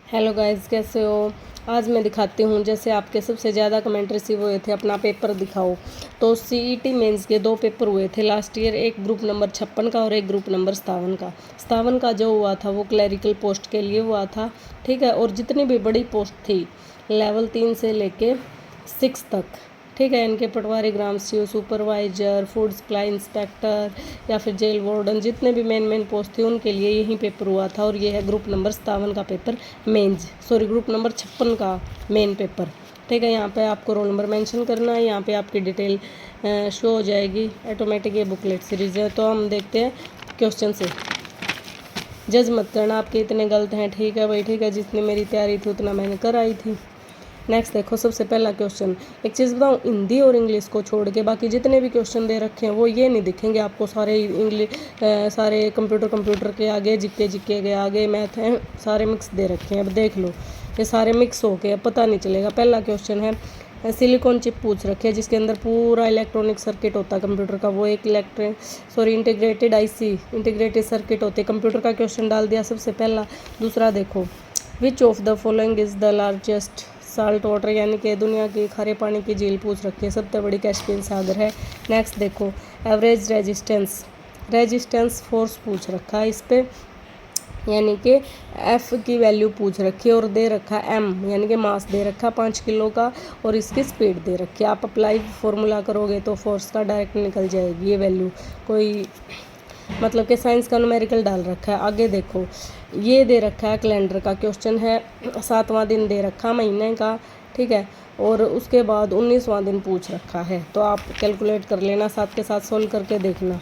Hello guys, कैसे हो। आज मैं दिखाती हूँ, जैसे आपके सबसे ज़्यादा कमेंट रिसीव हुए थे अपना पेपर दिखाओ। तो सीईटी मेंस के 2 पेपर हुए थे लास्ट ईयर, एक ग्रुप नंबर 56 का और एक ग्रुप नंबर 57 का। 57 का जो हुआ था वो क्लैरिकल पोस्ट के लिए हुआ था, ठीक है। और जितनी भी बड़ी पोस्ट थी लेवल 3 से लेके 6 तक, ठीक है, इनके पटवारी, ग्राम CO, supervisor, food supply inspector या फिर जेल वार्डन, जितने भी मेन पोस्ट थे उनके लिए यही पेपर हुआ था। और ये है ग्रुप नंबर 57 का पेपर ग्रुप नंबर 56 का मेन पेपर, ठीक है। यहाँ पे आपको रोल नंबर मेंशन करना है, यहाँ पे आपकी डिटेल शो हो जाएगी ऑटोमेटिक। ये बुकलेट सीरीज है। तो हम देखते हैं क्वेश्चन से। जज मत करना आपके इतने गलत हैं, ठीक है भाई, ठीक है। जितनी मेरी तैयारी थी उतना मैंने कर आई थी। नेक्स्ट देखो, सबसे पहला क्वेश्चन। एक चीज़ बताऊँ, हिंदी और इंग्लिश को छोड़ के बाकी जितने भी क्वेश्चन दे रखे हैं वो ये नहीं दिखेंगे आपको। सारे इंग्लिश, सारे कंप्यूटर के आगे, जीके के आगे मैथ हैं, सारे मिक्स दे रखे हैं। अब देख लो, ये सारे मिक्स हो के पता नहीं चलेगा। पहला क्वेश्चन है, सिलिकॉन चिप पूछ रखी है जिसके अंदर पूरा इलेक्ट्रॉनिक सर्किट होता है कंप्यूटर का। वो एक इंटीग्रेटेड आईसी, इंटीग्रेटेड सर्किट होते। कंप्यूटर का क्वेश्चन डाल दिया सबसे पहला। दूसरा देखो, which of the following is the largest salt water, यानी कि दुनिया की खारे पानी की झील पूछ रखी है। सबसे बड़ी कैस्पियन सागर है। नेक्स्ट देखो, एवरेज रेजिस्टेंस फोर्स पूछ रखा है इस पे, यानी कि एफ की वैल्यू पूछ रखी है। और दे रखा है एम, यानी कि मास दे रखा 5 किलो का, और इसकी स्पीड दे रखी है। आप अप्लाई फॉर्मूला करोगे तो फोर्स का डायरेक्ट निकल जाएगी ये वैल्यू। कोई मतलब कि साइंस का न्यूमेरिकल डाल रखा है। आगे देखो, ये दे रखा है कैलेंडर का क्वेश्चन है, 7वां दिन दे रखा महीने का, ठीक है। और उसके बाद 19वां दिन पूछ रखा है, तो आप कैलकुलेट कर लेना, साथ के साथ सोल्व करके देखना।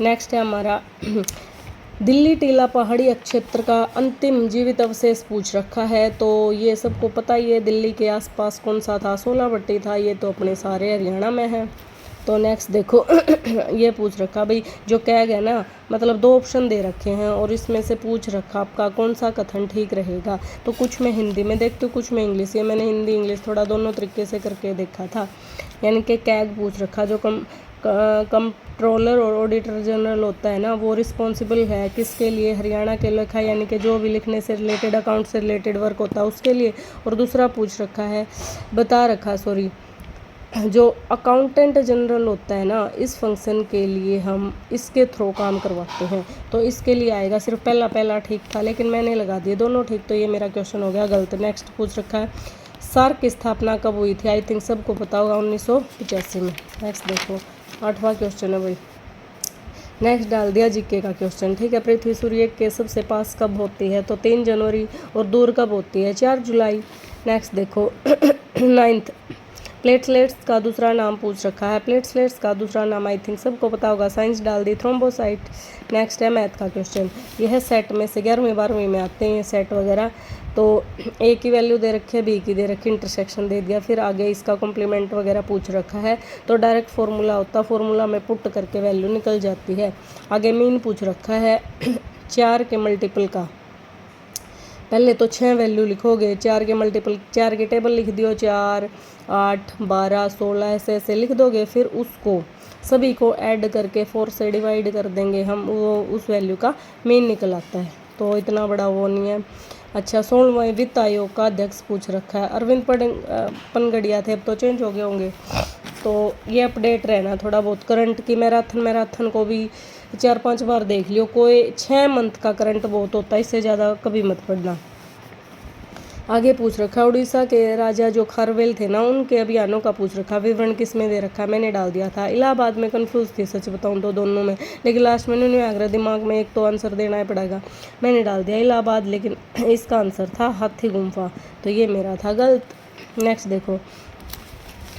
नेक्स्ट है हमारा दिल्ली टीला पहाड़ी क्षेत्र का अंतिम जीवित अवशेष पूछ रखा है। तो ये सबको पता ही है, दिल्ली के आसपास कौन सा था, 16 भट्टी था। ये तो अपने सारे हरियाणा में है। तो नेक्स्ट देखो ये पूछ रखा भाई, जो कैग है ना, मतलब 2 ऑप्शन दे रखे हैं और इसमें से पूछ रखा आपका कौन सा कथन ठीक रहेगा। तो कुछ मैं हिंदी में देखती हूँ, कुछ मैं इंग्लिश। ये मैंने हिंदी इंग्लिश थोड़ा दोनों तरीके से करके देखा था। यानी कि कैग पूछ रखा, जो कंट्रोलर और ऑडिटर जनरल होता है ना, वो रिस्पॉन्सिबल है किसके लिए, हरियाणा के लेखा, यानी कि जो भी लिखने से रिलेटेड, अकाउंट से रिलेटेड वर्क होता है उसके लिए। और दूसरा पूछ रखा है, जो अकाउंटेंट जनरल होता है ना, इस फंक्शन के लिए हम इसके थ्रू काम करवाते हैं। तो इसके लिए आएगा। सिर्फ पहला ठीक था, लेकिन मैंने लगा दिए दोनों ठीक, तो ये मेरा क्वेश्चन हो गया गलत। नेक्स्ट पूछ रखा है, सार्क की स्थापना कब हुई थी। आई थिंक सबको पता होगा, 1985 में। नेक्स्ट देखो, 8वां क्वेश्चन है भाई। नेक्स्ट डाल दिया जीके का क्वेश्चन, ठीक है। पृथ्वी सूर्य के सबसे पास कब होती है, तो 3 जनवरी। और दूर कब होती है, 4 जुलाई। नेक्स्ट देखो 9th, प्लेटलेट्स का दूसरा नाम पूछ रखा है। प्लेटलेट्स का दूसरा नाम आई थिंक सबको पता होगा, साइंस डाल दी, थ्रोम्बोसाइट। नेक्स्ट है मैथ का क्वेश्चन। यह है सेट में से 11वीं 12वीं में आते हैं ये सेट वगैरह। तो ए की वैल्यू दे रखी है, बी की दे रखी है, इंटरसेक्शन दे दिया, फिर आगे इसका कॉम्प्लीमेंट वगैरह पूछ रखा है। तो डायरेक्ट फार्मूला होता, फार्मूला में पुट करके वैल्यू निकल जाती है। आगे मीन पूछ रखा है 4 के मल्टीपल का। पहले तो 6 वैल्यू लिखोगे, 4 के मल्टीपल, 4 की टेबल लिख दियो, 4, 8, 12, 16 ऐसे लिख दोगे। फिर उसको सभी को ऐड करके 4 से डिवाइड कर देंगे हम, वो उस वैल्यू का मीन निकल आता है। तो इतना बड़ा वो नहीं है। अच्छा, 16वें वित्त आयोग का अध्यक्ष पूछ रखा है। अरविंद पनगड़िया थे, अब तो चेंज हो गए होंगे। तो ये अपडेट रहना थोड़ा बहुत करंट की। मैराथन को भी 4-5 बार देख लियो। कोई 6 मंथ का करंट बहुत होता है, इससे ज़्यादा कभी मत पढ़ना। आगे पूछ रखा, उड़ीसा के राजा जो खारवेल थे ना, उनके अभियानों का पूछ रखा। विवरण किस में दे रखा, मैंने डाल दिया था। इलाहाबाद में कंफ्यूज थी सच बताऊं तो दोनों में, लेकिन लास्ट में उन्होंने आगरा, दिमाग में एक तो आंसर देना ही पड़ेगा। मैंने डाल दिया इलाहाबाद, लेकिन इसका आंसर था हाथी गुम्फा, तो ये मेरा था गलत। नेक्स्ट देखो,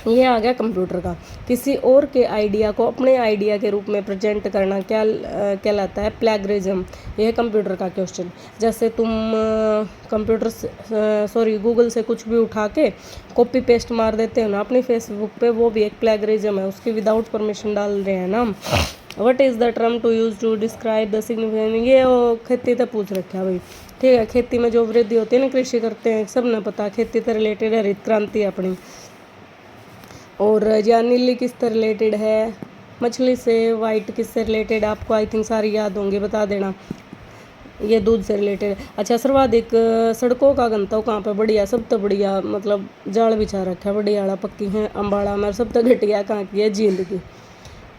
ये आ गया कंप्यूटर का। किसी और के आइडिया को अपने आइडिया के रूप में प्रेजेंट करना क्या कहलाता है, प्लेगरिज्म। यह है कंप्यूटर का क्वेश्चन। जैसे तुम गूगल से कुछ भी उठा के कॉपी पेस्ट मार देते हो ना अपनी फेसबुक पे, वो भी एक प्लेगरिज्म है। उसकी विदाउट परमिशन डाल रहे हैं ना हम। What is the term to use to describe the significance. ये खेती तो पूछ रखा है भाई, ठीक है। खेती में जो वृद्धि होती है ना, कृषि करते हैं, सब ने पता। खेती से रिलेटेड है, हरित क्रांति अपनी। और या नीली किससे रिलेटेड है, मछली से। वाइट किससे रिलेटेड, आपको आई थिंक सारी याद होंगी, बता देना। ये दूध से रिलेटेड। अच्छा, सर्वाधिक सड़कों का गंतव्य कहाँ पे? बढ़िया, सब तो बढ़िया, मतलब जाल बिछा रखा है बढ़िया पक्की है अम्बाड़ा में। सब तो घटिया कहाँ की है? जींद की।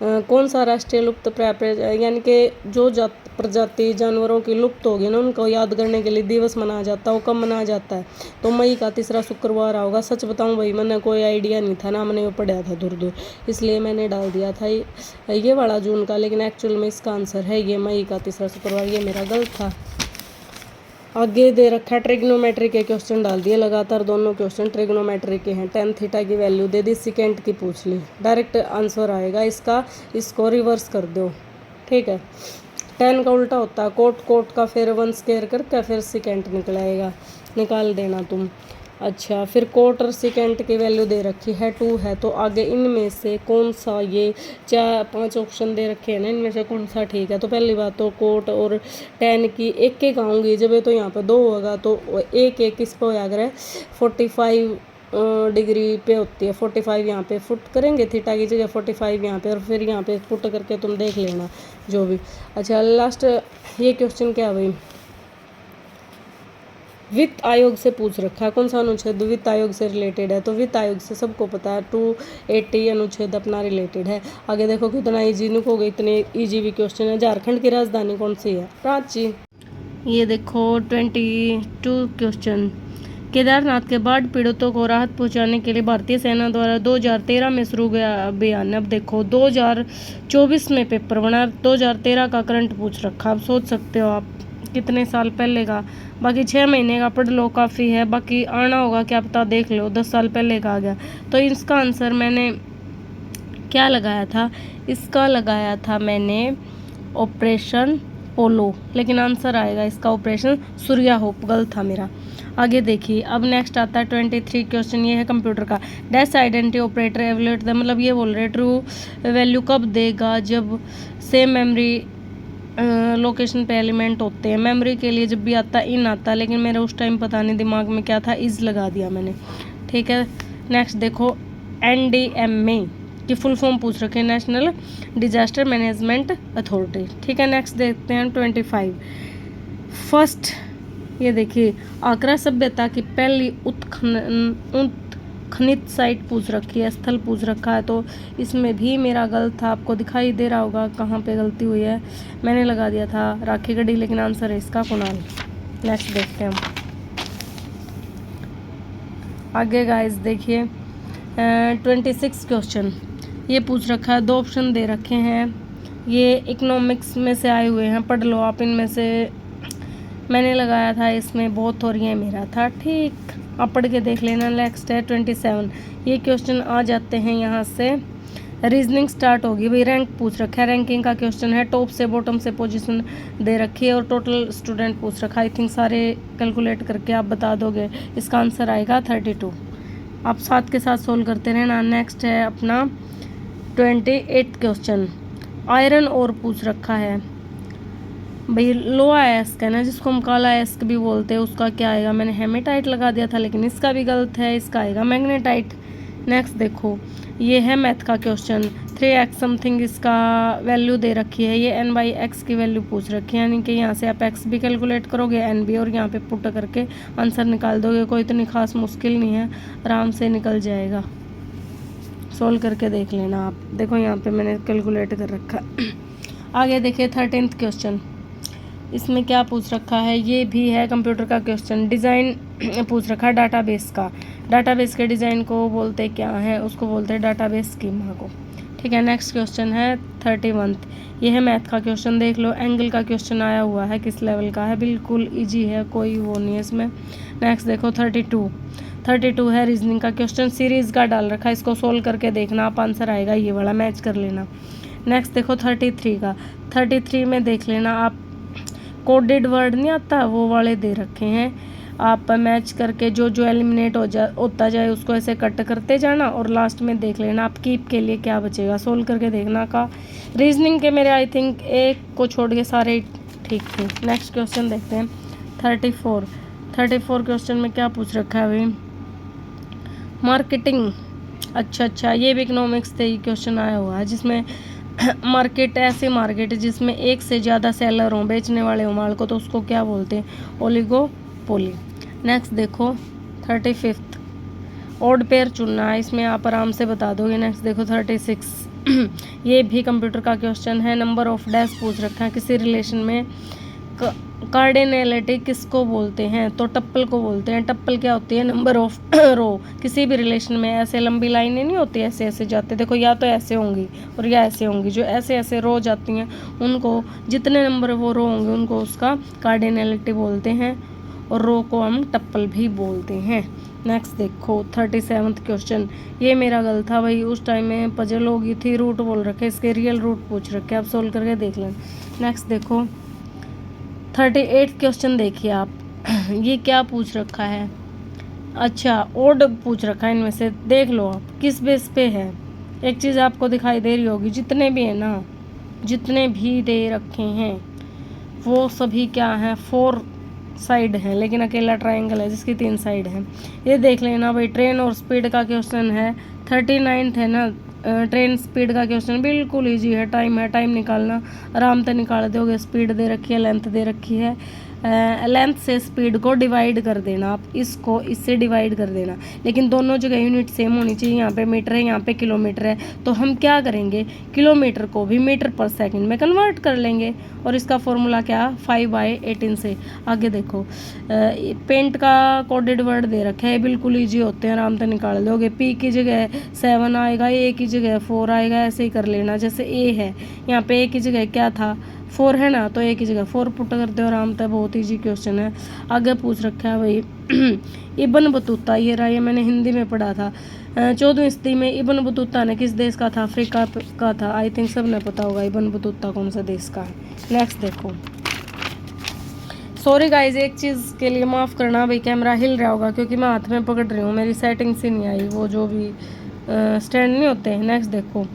कौन सा राष्ट्रीय लुप्त प्राय यानी कि जो प्रजाति जानवरों की लुप्त होगी ना, उनको याद करने के लिए दिवस मनाया जाता है। वो कब मनाया जाता है? तो मई का तीसरा शुक्रवार होगा। सच बताऊं भाई, मैंने कोई आइडिया नहीं था ना, मैंने वो पढ़ा था दूर दूर, इसलिए मैंने डाल दिया था ये वाला जून का, लेकिन एक्चुअल में इसका आंसर है ये मई का तीसरा शुक्रवार। ये मेरा गलत था। आगे दे रखा है ट्रिग्नोमेट्री के क्वेश्चन डाल दिए लगातार, दोनों क्वेश्चन ट्रिग्नोमेट्री के हैं। टेन थीटा की वैल्यू दे दी, सेकेंड की पूछ ली, डायरेक्ट आंसर आएगा इसका। इसको रिवर्स कर दो, ठीक है। टेन का उल्टा होता है कोट, कोट का फिर 1 स्क्वायर करके फिर सेकेंड निकल आएगा, निकाल देना तुम। अच्छा, फिर कोट और सेकेंड की वैल्यू दे रखी है 2 है। तो आगे इनमें से कौन सा, ये 4-5 ऑप्शन दे रखे हैं ना, इनमें से कौन सा ठीक है? तो पहली बात तो कोट और टेन की एक एक आऊँगी, जब तो यहाँ पे 2 होगा तो एक एक किस पे होया करे? 45 डिग्री पे होती है। 45 यहाँ पे फुट करेंगे, थीटा की जगह 45 यहाँ पे, और फिर यहाँ पे फुट करके तुम देख लेना जो भी। अच्छा, लास्ट ये क्वेश्चन क्या है भाई? वित्त आयोग से पूछ रखा है। कौन सा अनुच्छेद वित्त आयोग से रिलेटेड है? तो वित्त आयोग से सबको पता है 280 अनुच्छेद अपना रिलेटेड है। आगे देखो कितना इजी, नुकोगे इतने इजी भी क्वेश्चन है। झारखंड की राजधानी कौन सी है? रांची। ये देखो 22 क्वेश्चन। केदारनाथ के बाढ़ पीड़ितों को राहत पहुंचाने के लिए भारतीय सेना द्वारा 2013 में शुरू गया अभियान। अब देखो 2024 में पेपर बना, 2013 का करंट पूछ रखा। अब सोच सकते हो आप कितने साल पहले का। बाकी 6 महीने का पढ़ लो, काफ़ी है। बाकी आना होगा क्या पता, देख लो 10 साल पहले का आ गया। तो इसका आंसर मैंने क्या लगाया था? इसका लगाया था मैंने ऑपरेशन पोलो, लेकिन आंसर आएगा इसका ऑपरेशन सूर्या होप। गलत था मेरा। आगे देखिए, अब नेक्स्ट आता है 23 क्वेश्चन। ये है कंप्यूटर का। डैश आइडेंटिटी ऑपरेटर एवलेट द, मतलब ये बोल रहे ट्रू वैल्यू कब देगा? जब सेम मेमोरी लोकेशन पे एलिमेंट होते हैं। मेमोरी के लिए जब भी आता है इन आता है, लेकिन मेरे उस टाइम पता नहीं दिमाग में क्या था, इज लगा दिया मैंने, ठीक है। नेक्स्ट देखो, NDMA की फुल फॉर्म पूछ रखे, नेशनल डिजास्टर मैनेजमेंट अथॉरिटी, ठीक है। नेक्स्ट देखते हैं 25 फर्स्ट। ये देखिए, आगरा सभ्यता की पहली उत्खनित साइट पूछ रखी है, स्थल पूछ रखा है। तो इसमें भी मेरा गलत था, आपको दिखाई दे रहा होगा कहाँ पे गलती हुई है। मैंने लगा दिया था राखीगढ़ी, लेकिन आंसर है इसका कुणाल। नेक्स्ट देखते हैं हम आगे गाइस। देखिए 26 क्वेश्चन ये पूछ रखा है, 2 ऑप्शन दे रखे हैं। ये इकोनॉमिक्स में से आए हुए हैं, पढ़ लो आप इनमें से। मैंने लगाया था इसमें बहुत, और ये मेरा था, ठीक, आप पढ़ के देख लेना। नेक्स्ट है 27। ये क्वेश्चन आ जाते हैं यहाँ से, रीजनिंग स्टार्ट होगी भाई। रैंक पूछ रखा है, रैंकिंग का क्वेश्चन है। टॉप से बॉटम से पोजीशन दे रखी है, और टोटल स्टूडेंट पूछ रखा है। आई थिंक सारे कैलकुलेट करके आप बता दोगे, इसका आंसर आएगा 32। आप साथ के साथ सोल्व करते रहना। नेक्स्ट है अपना 28 क्वेश्चन, आयरन और पूछ रखा है भाई। लोहा अयस्क है ना, जिसको हम काला अयस्क भी बोलते हैं, उसका क्या आएगा? मैंने हेमेटाइट लगा दिया था, लेकिन इसका भी गलत है, इसका आएगा मैग्नेटाइट। नेक्स्ट देखो, ये है मैथ का क्वेश्चन, 3x समथिंग इसका वैल्यू दे रखी है। ये n/x की वैल्यू पूछ रखी है, यानी कि यहाँ से आप x भी कैलकुलेट करोगे, n भी, और यहाँ पे पुट करके आंसर निकाल दोगे। कोई इतनी खास मुश्किल नहीं है, आराम से निकल जाएगा। सोल्व करके देख लेना आप। देखो यहाँ पे मैंने कैलकुलेट कर रखा। आगे देखिए 13th क्वेश्चन, इसमें क्या पूछ रखा है? ये भी है कंप्यूटर का क्वेश्चन। डिज़ाइन पूछ रखा है डाटाबेस का। डाटाबेस के डिज़ाइन को बोलते क्या है? उसको बोलते हैं डाटाबेस स्कीमा को, ठीक है। नेक्स्ट क्वेश्चन है 31। ये है मैथ का क्वेश्चन, देख लो। एंगल का क्वेश्चन आया हुआ है, किस लेवल का है? बिल्कुल इजी है, कोई वो नहीं है इसमें। नेक्स्ट देखो 32 है रीजनिंग का क्वेश्चन, सीरीज़ का डाल रखा है। इसको सोल्व करके देखना आप, आंसर आएगा ये वाला, मैच कर लेना। नेक्स्ट देखो 33 का। 33 में देख लेना आप, कोडेड वर्ड नहीं आता, वो वाले दे रखे हैं। आप मैच करके जो जो एलिमिनेट होता जाए उसको ऐसे कट करते जाना, और लास्ट में देख लेना आप कीप के लिए क्या बचेगा। सोल्व करके देखना का। रीजनिंग के मेरे आई थिंक एक को छोड़ के सारे ठीक थे। नेक्स्ट क्वेश्चन देखते हैं 34 क्वेश्चन में क्या पूछ रखा है भाई? मार्केटिंग। अच्छा, ये भी इकोनॉमिक्स से ही क्वेश्चन आया हुआ है, जिसमें मार्केट ऐसी मार्केट जिसमें एक से ज़्यादा सेलर हों, बेचने वाले हों माल को, तो उसको क्या बोलते हैं? ओलिगोपोली। नेक्स्ट देखो 35th, ऑड पेयर चुनना है, इसमें आप आराम से बता दोगे। नेक्स्ट देखो 36 ये भी कंप्यूटर का क्वेश्चन है। नंबर ऑफ डैश पूछ रखा है, किसी रिलेशन में कार्डिनलिटी किसको बोलते हैं? तो टप्पल को बोलते हैं। टप्पल क्या होती है? नंबर ऑफ रो। किसी भी रिलेशन में ऐसे लंबी लाइनें नहीं होती, ऐसे ऐसे जाते, देखो या तो ऐसे होंगी और या ऐसे होंगी, जो ऐसे ऐसे रो जाती हैं उनको, जितने नंबर वो रो होंगे उनको उसका कार्डिनलिटी बोलते हैं, और रो को हम टप्पल भी बोलते हैं। नेक्स्ट देखो 37th क्वेश्चन, ये मेरा गलत था भाई, उस टाइम में पजल हो गई थी, रूट बोल रखे, इसके रियल रूट पूछ रखे, आप सोल्व करके देख लें। नेक्स्ट देखो 38th क्वेश्चन देखिए आप ये क्या पूछ रखा है? अच्छा ओड पूछ रखा है, इनमें से देख लो आप किस बेस पे है। एक चीज़ आपको दिखाई दे रही होगी, जितने भी है ना, जितने भी दे रखे हैं वो सभी क्या हैं? 4 साइड हैं, लेकिन अकेला ट्रायंगल है जिसकी 3 साइड हैं। ये देख लेना भाई। ट्रेन और स्पीड का क्वेश्चन है, 39th है ना। ट्रेन स्पीड का क्वेश्चन बिल्कुल ईजी है, टाइम निकालना आराम से निकाल दोगे। स्पीड दे रखी है, लेंथ दे रखी है, लेंथ से स्पीड को डिवाइड कर देना, आप इसको इससे डिवाइड कर देना, लेकिन दोनों जगह यूनिट सेम होनी चाहिए। यहाँ पे मीटर है, यहाँ पे किलोमीटर है, तो हम क्या करेंगे? किलोमीटर को भी मीटर पर सेकंड में कन्वर्ट कर लेंगे, और इसका फॉर्मूला क्या? 5/18 से। आगे देखो पेंट का कोडेड वर्ड दे रखा है, बिल्कुल ईजी होते हैं, आराम से निकाल दोगे। पी की जगह 7 आएगा, ए की जगह 4 आएगा, ऐसे ही कर लेना। जैसे ए है, यहाँ पे ए की जगह क्या था? 4 है ना, तो ए की जगह 4 पुट करते हो आराम से। बहुत ईजी क्वेश्चन है। आगे पूछ रखा है भाई इब्न बतूता, ये रहा, ये मैंने हिंदी में पढ़ा था। 14वीं सदी में इब्न बतूता ने किस देश का था? अफ्रीका का था। आई थिंक सब ने पता होगा इब्न बतूता कौन सा देश का है। नेक्स्ट देखो, सॉरी गाइज एक चीज़ के लिए माफ़ करना भाई, कैमरा हिल रहा होगा क्योंकि मैं हाथ में पकड़ रही हूँ, मेरी सेटिंग से नहीं आई, वो जो भी स्टैंड नहीं होते हैं। नेक्स्ट देखो,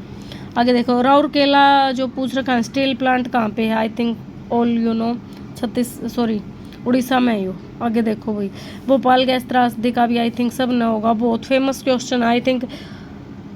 आगे देखो राउरकेला जो पूछ रखा है, स्टील प्लांट कहाँ पे है? I think all you know, Orissa में ही हो। आगे देखो भाई भोपाल गैस त्रासदी का भी आई थिंक सब न होगा, बहुत फेमस क्वेश्चन। आई थिंक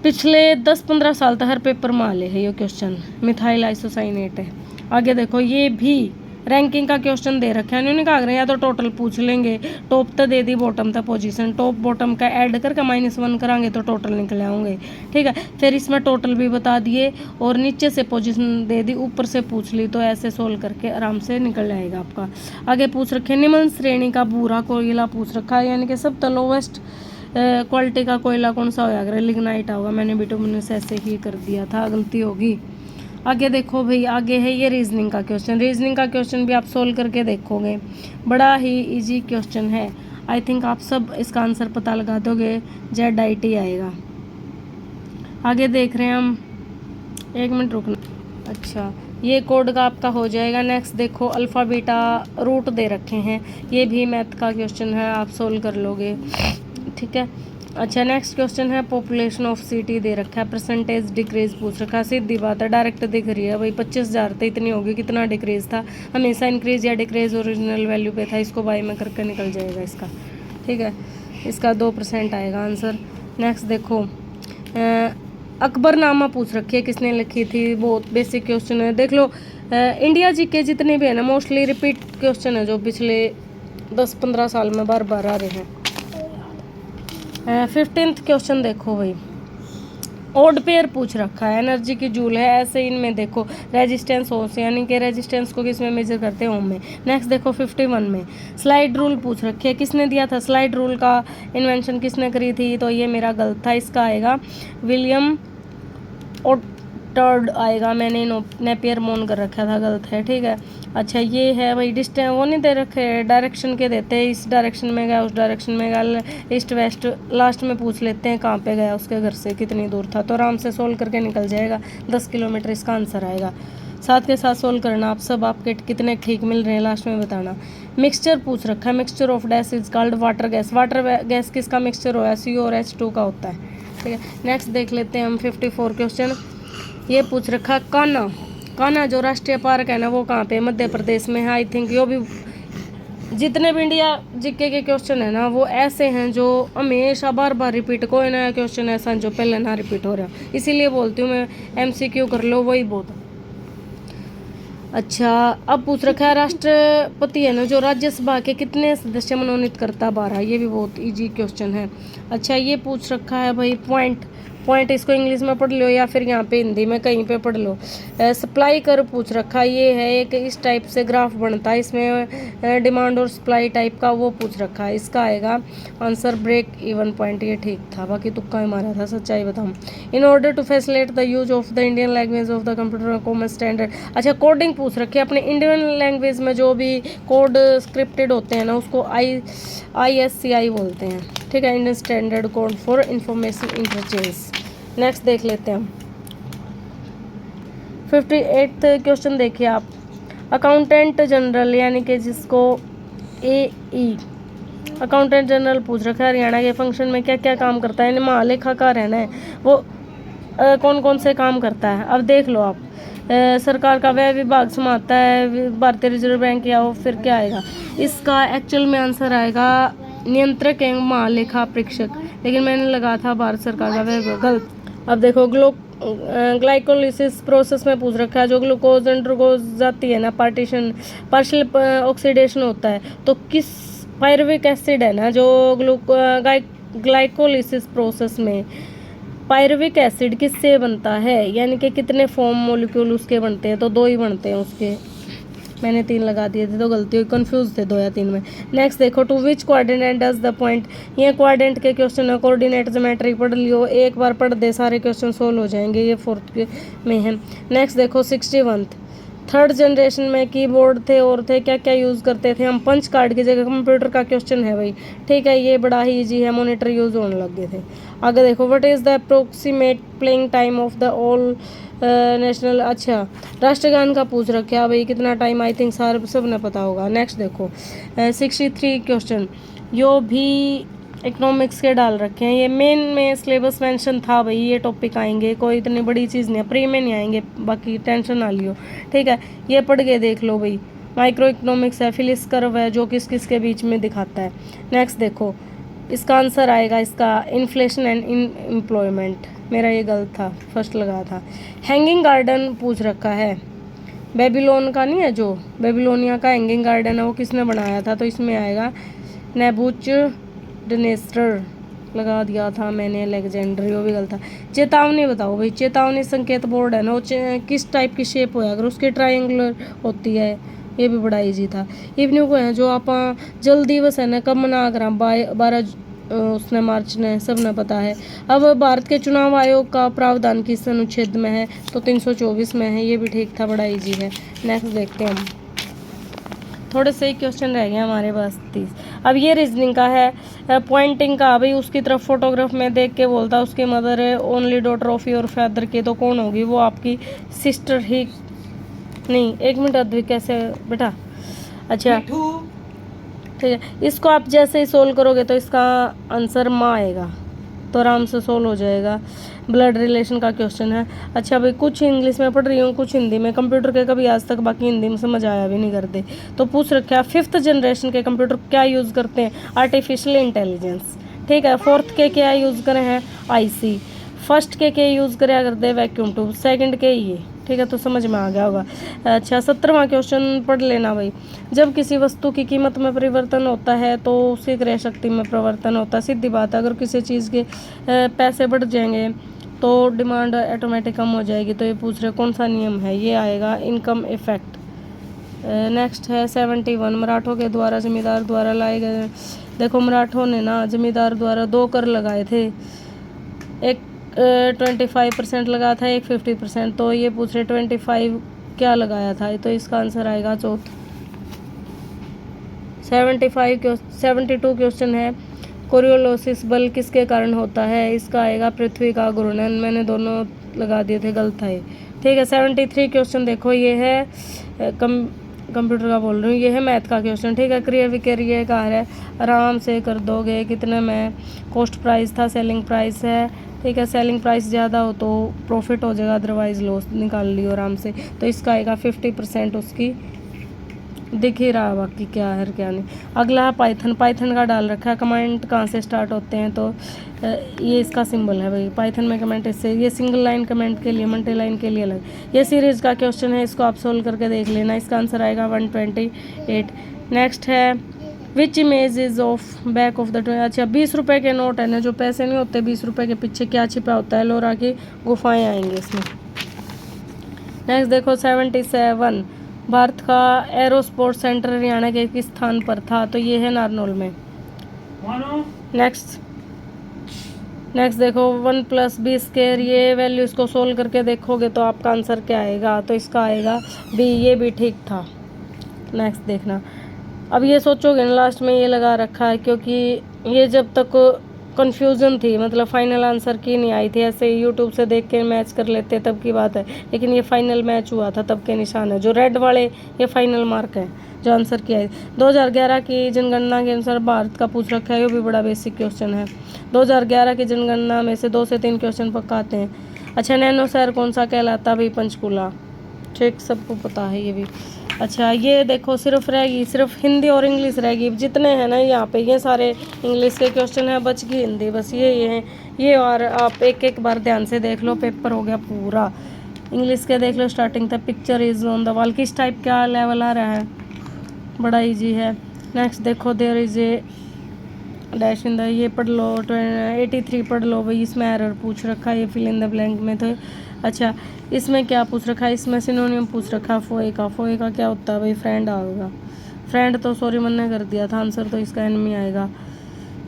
पिछले 10-15 साल तक हर पेपर में आले है ये क्वेश्चन, मिथाइल आइसोसाइनेट है। आगे देखो ये भी रैंकिंग का क्वेश्चन दे रखा है, उन्होंने कहा या तो टोटल पूछ लेंगे, टॉप तो दे दी बॉटम तक पोजीशन, टॉप बॉटम का ऐड करके -1 कराएंगे तो टोटल निकल आएंगे। ठीक है, फिर इसमें टोटल भी बता दिए और नीचे से पोजीशन दे दी, ऊपर से पूछ ली, तो ऐसे सोल्व करके आराम से निकल जाएगा आपका। आगे पूछ रखे निम्न श्रेणी का भूरा कोयला पूछ रखा है, यानी कि सब तो लोवेस्ट क्वालिटी का कोयला कौन सा होगा? लिग्नाइट होगा। मैंने बिटुमिनस ऐसे ही कर दिया था, गलती होगी। आगे देखो भाई, आगे है ये रीजनिंग का क्वेश्चन। रीजनिंग का क्वेश्चन भी आप सोल्व करके देखोगे, बड़ा ही इजी क्वेश्चन है। आई थिंक आप सब इसका आंसर पता लगा दोगे, ZIT आएगा। आगे देख रहे हैं हम, 1 मिनट रुकना। अच्छा ये कोड का आपका हो जाएगा। नेक्स्ट देखो अल्फ़ा बीटा रूट दे रखे हैं, ये भी मैथ का क्वेश्चन है, आप सोल्व कर लोगे। ठीक है, अच्छा नेक्स्ट क्वेश्चन है पॉपुलेशन ऑफ सिटी दे रखा है, परसेंटेज डिक्रीज पूछ रखा है। सीधी बात है, डायरेक्ट दिख रही है भाई, 25,000 थे, इतनी होगी, कितना डिक्रीज था? हमेशा इंक्रीज या डिक्रीज ओरिजिनल वैल्यू पे था, इसको बाई में करके निकल जाएगा इसका। ठीक है, इसका 2% आएगा आंसर। नेक्स्ट देखो अकबरनामा पूछ रखी है, किसने लिखी थी? बहुत बेसिक क्वेश्चन है, देख लो। इंडिया जीके जितने भी है ना, मोस्टली रिपीट क्वेश्चन है, जो पिछले 10-15 साल में बार बार आ रहे हैं। 15th क्वेश्चन देखो भाई, ऑड पेयर पूछ रखा है, एनर्जी की जूल है, ऐसे इनमें देखो रेजिस्टेंस ओम से, यानी कि रेजिस्टेंस को किस में मेजर करते हैं? ओम में। नेक्स्ट देखो 51 में स्लाइड रूल पूछ रखी है, किसने दिया था? स्लाइड रूल का इन्वेंशन किसने करी थी? तो ये मेरा गलत था, इसका आएगा विलियम ओटर्ड आएगा, मैंने नेपियर मोन कर रखा था, गलत है। ठीक है, अच्छा ये है भाई डिस्टेंस, वो नहीं दे रखे, डायरेक्शन के देते हैं, इस डायरेक्शन में गया, उस डायरेक्शन में गया, ईस्ट वेस्ट, लास्ट में पूछ लेते हैं कहाँ पे गया, उसके घर से कितनी दूर था, तो आराम से सोल्व करके निकल जाएगा। 10 किलोमीटर इसका आंसर आएगा। साथ के साथ सोल्व करना, आप सब आपके कितने ठीक मिल रहे हैं लास्ट में बताना। मिक्सचर पूछ रखा है, mixture of dash is called water gas. Water gas किसका मिक्सचर हो है? CO और H2 का होता है। ठीक है, नेक्स्ट देख लेते हैं हम 54 क्वेश्चन। ये पूछ रखा कान्हा, कान्हा जो राष्ट्रीय पार्क है ना, वो कहाँ पे? मध्य प्रदेश में है। आई थिंक यो भी जितने भी इंडिया जीके के क्वेश्चन है ना वो ऐसे हैं जो हमेशा बार बार रिपीट, कोई नया क्वेश्चन ऐसा है जो पहले ना रिपीट हो रहा, इसीलिए बोलती हूँ मैं एमसीक्यू कर लो वही बहुत। अच्छा, अब पूछ रखा है राष्ट्रपति है ना जो राज्यसभा के कितने सदस्य मनोनीत करता, 12, ये भी बहुत इजी क्वेश्चन है। अच्छा, ये पूछ रखा है भाई पॉइंट, इसको इंग्लिश में पढ़ लो या फिर यहाँ पे हिंदी में कहीं पे पढ़ लो। सप्लाई कर पूछ रखा है, ये है एक इस टाइप से ग्राफ बनता है, इसमें डिमांड और सप्लाई टाइप का वो पूछ रखा है। इसका आएगा आंसर ब्रेक इवन पॉइंट, ये ठीक था, बाकी तुक्का ही मारा था, सच्चाई बताऊँ। In order to facilitate the use of the Indian language of the computer common standard. अच्छा, कोडिंग पूछ रखी है, अपने इंडियन लैंग्वेज में जो भी कोड स्क्रिप्टेड होते हैं ना उसको ISCI बोलते हैं, ठीक है, Indian standard code for information interchange. Next देख लेते हैं हम 58th क्वेश्चन, देखिए आप। अकाउंटेंट जनरल यानी कि जिसको AE अकाउंटेंट जनरल पूछ रखा है, हरियाणा के फंक्शन में क्या क्या काम करता है, यानी महालेखाकार है ना वो कौन कौन से काम करता है। अब देख लो आप, सरकार का व्यय विभाग संभालता है, भारतीय रिजर्व बैंक, या वो फिर क्या आएगा इसका एक्चुअल में आंसर आएगा नियंत्रक एवं महालेखा परीक्षक, लेकिन मैंने लगा था भारत सरकार का व्यय, गलत। अब देखो ग्लाइकोलिसिस प्रोसेस में पूछ रखा है, जो ग्लूकोज अंडरगोज जाती है ना पार्शियल ऑक्सीडेशन होता है, तो किस पायरुविक एसिड है ना जो ग्लाइकोलिसिस प्रोसेस में पायरुविक एसिड किससे बनता है, यानी कि कितने फॉर्म मॉलिक्यूल उसके बनते हैं, तो 2 ही बनते हैं उसके, मैंने 3 लगा दिए थे तो गलती हुई, कंफ्यूज थे 2 या 3 में। नेक्स्ट देखो, to which coordinate does the point, ये कोऑर्डिनेट के क्वेश्चन है, कोऑर्डिनेट ज्योमेट्री पढ़ लियो, एक बार पढ़ दे सारे क्वेश्चन सोल्व हो जाएंगे, ये 4th में है। नेक्स्ट देखो 61, थर्ड जनरेशन में कीबोर्ड थे और थे क्या क्या यूज़ करते थे हम, पंच कार्ड की जगह कंप्यूटर का क्वेश्चन है भाई, ठीक है, ये बड़ा ही ईजी है, मॉनिटर यूज़ होने लग गए थे। आगे देखो, what is the approximate playing time of the all national, अच्छा राष्ट्रगान का पूछ रखा भाई, कितना टाइम, आई थिंक सारे सब ने पता होगा। नेक्स्ट देखो 63 क्वेश्चन, यो भी इकोनॉमिक्स के डाल रखे हैं, ये मेन में सिलेबस मेंशन था भाई, ये टॉपिक आएंगे, कोई इतनी बड़ी चीज़ नहीं है, प्री में नहीं आएंगे, बाकी टेंशन ना लियो, ठीक है, ये पढ़ के देख लो भाई। माइक्रो इकोनॉमिक्स है, फिलिस कर्व है जो किस किस के बीच में दिखाता है। नेक्स्ट देखो, इसका आंसर आएगा इसका इन्फ्लेशन एंड एम्प्लॉयमेंट, मेरा ये गलत था, फर्स्ट लगा था। हैंगिंग गार्डन पूछ रखा है, बेबीलोन का नहीं है, जो बेबीलोनिया का हैंगिंग गार्डन है वो किसने बनाया था, तो इसमें आएगा नेबूकडनेस्टर, लगा दिया था मैंने अलेक्जेंडर, वो भी गलत था। चेतावनी बताओ भाई, चेतावनी संकेत बोर्ड है ना वो किस टाइप की शेप होया, अगर उसकी ट्रायंगुलर होती है, ये भी बड़ा इजी था। इवनिंग को है जो आप जल दिवस है ना कब मना कर 12 उसने मार्च ने, सब ने पता है। अब भारत के चुनाव आयोग का प्रावधान किस अनुच्छेद में है, तो 324 में है, ये भी ठीक था, बड़ा इजी है। नेक्स्ट देखते हैं हम, थोड़े से ही क्वेश्चन रह गए हमारे पास 30। अब ये रीजनिंग का है, पॉइंटिंग का, भाई उसकी तरफ फोटोग्राफ में देख के बोलता उसकी मदर है only daughter of your father के, तो कौन होगी, वो आपकी सिस्टर ही नहीं, 1 मिनट अद्विक कैसे बेटा, अच्छा ठीक है, इसको आप जैसे ही सोल्व करोगे तो इसका आंसर माँ आएगा, तो आराम से सोल्व हो जाएगा। ब्लड रिलेशन का क्वेश्चन है। अच्छा भाई, कुछ इंग्लिश में पढ़ रही हूँ, कुछ हिंदी में, कंप्यूटर के कभी आज तक बाकी हिंदी में समझ आया भी नहीं करते, तो पूछ रखा है 5th जनरेशन के कंप्यूटर क्या यूज़ करते हैं, आर्टिफिशियल इंटेलिजेंस, ठीक है। 4th के क्या यूज़ करे हैं, IC। 1st के यूज़ करे करते हैं वैक्यूम ट्यूब, 2nd के ये, ठीक है, तो समझ में आ गया होगा। अच्छा 17वां क्वेश्चन पढ़ लेना भाई, जब किसी वस्तु की कीमत में परिवर्तन होता है तो उसकी क्रय शक्ति में परिवर्तन होता है, सीधी बात है, अगर किसी चीज़ के पैसे बढ़ जाएंगे तो डिमांड ऑटोमेटिक कम हो जाएगी, तो ये पूछ रहे कौन सा नियम है, ये आएगा इनकम इफेक्ट। नेक्स्ट है 71, मराठों के द्वारा जमींदार द्वारा लाए गए, देखो मराठों ने ना जमींदार द्वारा 2 कर लगाए थे, एक 25% लगा था, एक 50%, तो ये पूछ रहे 25 क्या लगाया था, तो इसका आंसर आएगा चौथा। 72 क्वेश्चन है, कोरियोलोसिस बल किसके कारण होता है, इसका आएगा पृथ्वी का घूर्णन, मैंने दोनों लगा दिए थे, गलत था ये, ठीक है। 73 क्वेश्चन देखो, ये है कंप्यूटर का बोल रही हूँ, ये है मैथ का क्वेश्चन, ठीक है। क्रिया विक्रिय का है, आराम से कर दोगे, कितने में, कॉस्ट प्राइस था, सेलिंग प्राइस है, ठीक है, सेलिंग प्राइस ज़्यादा हो तो प्रॉफिट हो जाएगा, अदरवाइज लॉस, निकाल लियो आराम से, तो इसका आएगा 50% उसकी दिख ही रहा है बाकी क्या है क्या नहीं। अगला है पाइथन। पाइथन का डाल रखा है कमेंट कहाँ से स्टार्ट होते हैं, तो ये इसका सिंबल है भाई। पाइथन में कमेंट इससे, ये सिंगल लाइन कमेंट के लिए, मल्टी लाइन के लिए अलग। ये सीरीज का क्वेश्चन है, इसको आप सोल्व करके देख लेना। इसका आंसर आएगा 128। नेक्स्ट है which image is of back of the. अच्छा 20 रुपये के नोट है ना, जो पैसे नहीं होते 20 रुपये के पीछे क्या छिपा होता है, लोरा की गुफाएं आएंगे इसमें। नेक्स्ट देखो 77, भारत का एरो स्पोर्ट्स सेंटर हरियाणा के किस स्थान पर था, तो ये है नारनौल में। नेक्स्ट देखो 1 + b², ये वैल्यू इसको सोल्व करके देखोगे तो आपका आंसर क्या आएगा, तो इसका आएगा बी, ये भी ठीक था। नेक्स्ट देखना, अब ये सोचोगे ना लास्ट में ये लगा रखा है, क्योंकि ये जब तक कन्फ्यूज़न थी, मतलब फाइनल आंसर की नहीं आई थी, ऐसे यूट्यूब से देख के मैच कर लेते तब की बात है, लेकिन ये फाइनल मैच हुआ था तब के निशान है। जो रेड वाले ये फाइनल मार्क है जो आंसर किया है। 2011 की जनगणना के अनुसार भारत का पूछ रखा है, ये भी बड़ा बेसिक क्वेश्चन है। 2011 की जनगणना में से 2 से 3 क्वेश्चन पक्का आते हैं। अच्छा नैनो शहर कौन सा कहलाता भाई, पंचकूला, ठीक सबको पता है ये भी। अच्छा ये देखो सिर्फ रहेगी, सिर्फ हिंदी और इंग्लिश रहेगी, जितने हैं ना यहाँ पे ये सारे इंग्लिश के क्वेश्चन हैं, बच गई हिंदी बस ये हैं ये। और आप एक एक बार ध्यान से देख लो, पेपर हो गया पूरा। इंग्लिश के देख लो, स्टार्टिंग तक picture is on the wall, किस टाइप का लेवल आ रहा है, बड़ा इजी है। नेक्स्ट देखो there is a dash in the, ये पढ़ लो 83 पढ़ लो भाई, इसमें एरर पूछ रखा है, ये फिल इन द ब्लैंक में थे। अच्छा इसमें क्या पूछ रखा है, इसमें सिनोनियम पूछ रखा है फोए का। फोए का क्या होता है भाई, फ्रेंड आएगा। फ्रेंड तो सॉरी मैंने कर दिया था आंसर, तो इसका एनिमी आएगा,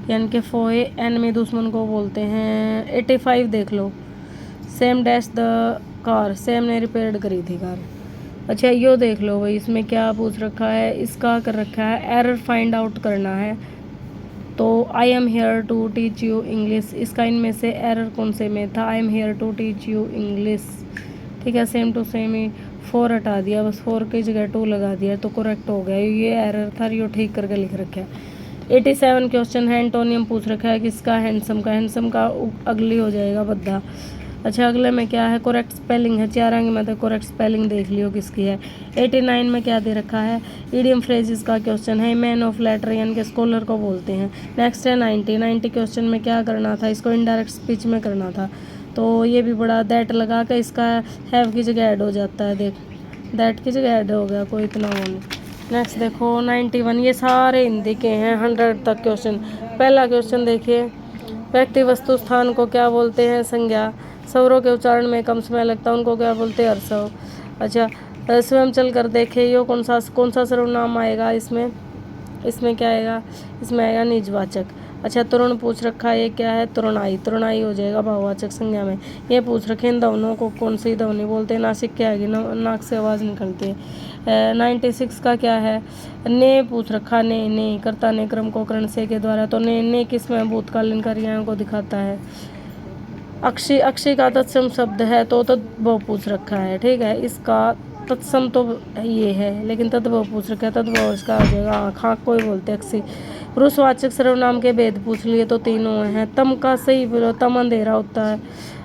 यानी कि फोए एनिमी दुश्मन को बोलते हैं। 85 देख लो, same dash the car, same ने रिपेयर करी थी कार। अच्छा यो देख लो भाई, इसमें क्या पूछ रखा है, इसका कर रखा है एरर फाइंड आउट करना है, तो I am here to teach you English, इसका इनमें से एरर कौन से में था, I am here to teach you English, ठीक है। सेम टू सेम ही 4 हटा दिया, बस 4 की जगह 2 लगा दिया तो करेक्ट हो गया। ये एरर था, यो ठीक करके लिख रखा है। 87 क्वेश्चन है, एंटोनियम पूछ रखा है किसका, हैंडसम का। हैंडसम का अगली हो जाएगा बद्दा। अच्छा अगले में क्या है, करेक्ट स्पेलिंग है, चारांगी में तो करेक्ट स्पेलिंग देख लियो किसकी है। 89 में क्या दे रखा है, इडियम फ्रेजेस का क्वेश्चन है, मैन ऑफ लेटर यानी कि स्कॉलर को बोलते हैं। नेक्स्ट है 90 क्वेश्चन में क्या करना था, इसको इनडायरेक्ट स्पीच में करना था, तो ये भी बड़ा दैट लगा कर इसका हैव की जगह ऐड हो जाता है, देख दैट की जगह ऐड हो गया, कोई इतना वो नहीं। नेक्स्ट देखो 91, ये सारे हिंदी के हैं 100 तक क्वेश्चन। पहला क्वेश्चन देखिए, व्यक्ति वस्तु स्थान को क्या बोलते हैं, संज्ञा। स्वरों के उच्चारण में कम समय लगता है, उनको क्या बोलते हैं, हर्षव। अच्छा स्वयं चल कर देखे, यो कौन सा सर्वनाम आएगा इसमें क्या आएगा, इसमें आएगा निजवाचक। अच्छा तरुण पूछ रखा है, ये क्या है, तरुणाई हो जाएगा भाववाचक संज्ञा में। ये पूछ रखे इन दोनों को कौन सी ध्वनि बोलते हैं, नासिक क्या आएगी, नाक से आवाज़ निकलती है। 96 का क्या है, ने पूछ रखा, ने कर्ता ने क्रम को करण से के द्वारा, तो ने किस में भूतकालीन क्रियाओं को दिखाता है। अक्षी का तत्सम शब्द है, तो तद्भव पूछ रखा है, ठीक है। इसका तत्सम तो ये है, लेकिन तद्भव पूछ रखा है, तद्भव इसका हो जाएगा खाक कोई बोलते अक्षी। पुरुषवाचक सर्वनाम के भेद पूछ लिए तो तीनों हैं। तम का सही बोलो, तम अंधेरा होता है।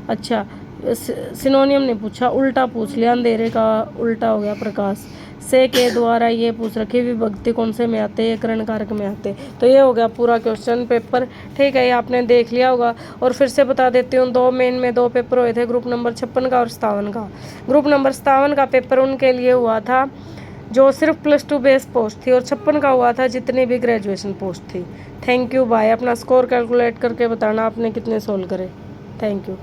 अच्छा सिनोनियम ने पूछा, उल्टा पूछ लिया, अंधेरे का उल्टा हो गया प्रकाश। से के द्वारा ये पूछ रखी विभक्ति कौन से में आते, ये करण कारक में आते। तो ये हो गया पूरा क्वेश्चन पेपर, ठीक है, ये आपने देख लिया होगा। और फिर से बता देती हूँ, 2 मेन में 2 पेपर हुए थे, ग्रुप नंबर 56 का और 57 का। ग्रुप नंबर 57 का पेपर उनके लिए हुआ था जो सिर्फ +2 बेस पोस्ट थी, और 56 का हुआ था जितनी भी ग्रेजुएशन पोस्ट थी। Thank you bye. अपना स्कोर कैलकुलेट करके बताना आपने कितने सोल्व करे। Thank you.